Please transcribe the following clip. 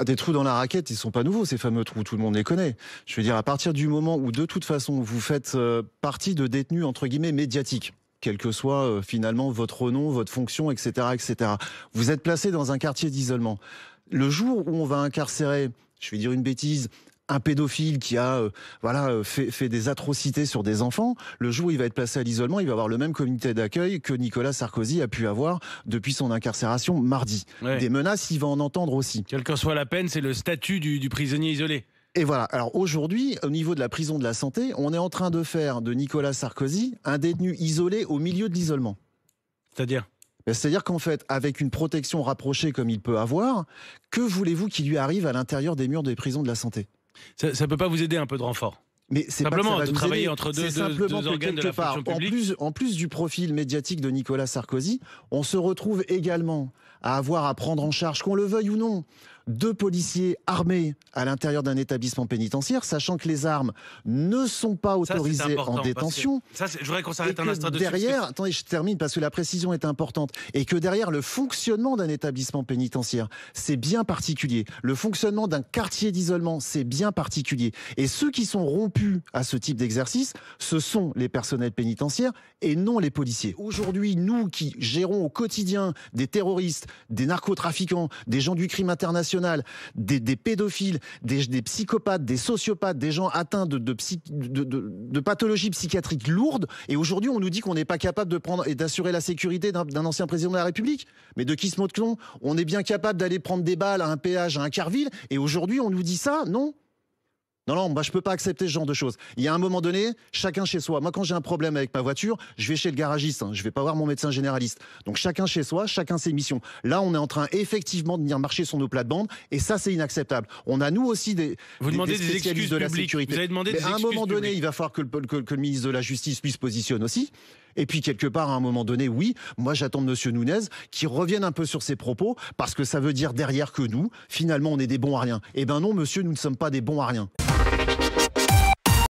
Des trous dans la raquette, ils sont pas nouveaux, ces fameux trous, tout le monde les connaît. Je veux dire, à partir du moment où, de toute façon, vous faites partie de détenus, entre guillemets, médiatiques, quel que soit finalement votre nom, votre fonction, etc., etc. Vous êtes placé dans un quartier d'isolement. Le jour où on va incarcérer, je vais dire une bêtise, un pédophile qui a fait des atrocités sur des enfants, le jour où il va être placé à l'isolement, il va avoir le même comité d'accueil que Nicolas Sarkozy a pu avoir depuis son incarcération mardi. Ouais. Des menaces, il va en entendre aussi. Quelle que soit la peine, c'est le statut du prisonnier isolé. Et voilà. Alors aujourd'hui, au niveau de la prison de la Santé, on est en train de faire de Nicolas Sarkozy un détenu isolé au milieu de l'isolement. C'est-à-dire ? C'est-à-dire qu'en fait, avec une protection rapprochée comme il peut avoir, que voulez-vous qu'il lui arrive à l'intérieur des murs des prisons de la Santé ? Ça ne peut pas vous aider un peu de renfort ? Mais c'est simplement pas que ça va de nous travailler aider. entre deux simplement que organes de la quelque part, fonction publique. en plus du profil médiatique de Nicolas Sarkozy, on se retrouve également à avoir à prendre en charge, qu'on le veuille ou non, 2 policiers armés à l'intérieur d'un établissement pénitentiaire, sachant que les armes ne sont pas autorisées en détention. Je voudrais qu'on s'arrête un instant dessus. Derrière, attendez, je termine parce que la précision est importante. Et que derrière le fonctionnement d'un établissement pénitentiaire, c'est bien particulier. Le fonctionnement d'un quartier d'isolement, c'est bien particulier. Et ceux qui sont rompus à ce type d'exercice, ce sont les personnels pénitentiaires et non les policiers. Aujourd'hui, nous qui gérons au quotidien des terroristes, des narcotrafiquants, des gens du crime international, des pédophiles, des psychopathes, des sociopathes, des gens atteints de pathologies psychiatriques lourdes. Et aujourd'hui, on nous dit qu'on n'est pas capable de prendre et d'assurer la sécurité d'un ancien président de la République. Mais de qui se moque-t-on ? On est bien capable d'aller prendre des balles à un péage, à un Carville. Et aujourd'hui, on nous dit ça ? Non. Non, moi je peux pas accepter ce genre de choses. Il y a un moment donné, chacun chez soi. Moi, quand j'ai un problème avec ma voiture, je vais chez le garagiste. Je vais pas voir mon médecin généraliste. Donc chacun chez soi, chacun ses missions. Là, on est en train effectivement de venir marcher sur nos plates-bandes, et ça, c'est inacceptable. On a nous aussi des spécialistes de la sécurité. Vous avez demandé des excuses à un moment donné, publiques. il va falloir que le ministre de la Justice lui se positionne aussi. Et puis quelque part, à un moment donné, oui, moi j'attends de Monsieur Nunez qu'il revienne un peu sur ses propos, parce que ça veut dire derrière que nous, finalement, on est des bons à rien. Eh ben non, monsieur, nous ne sommes pas des bons à rien.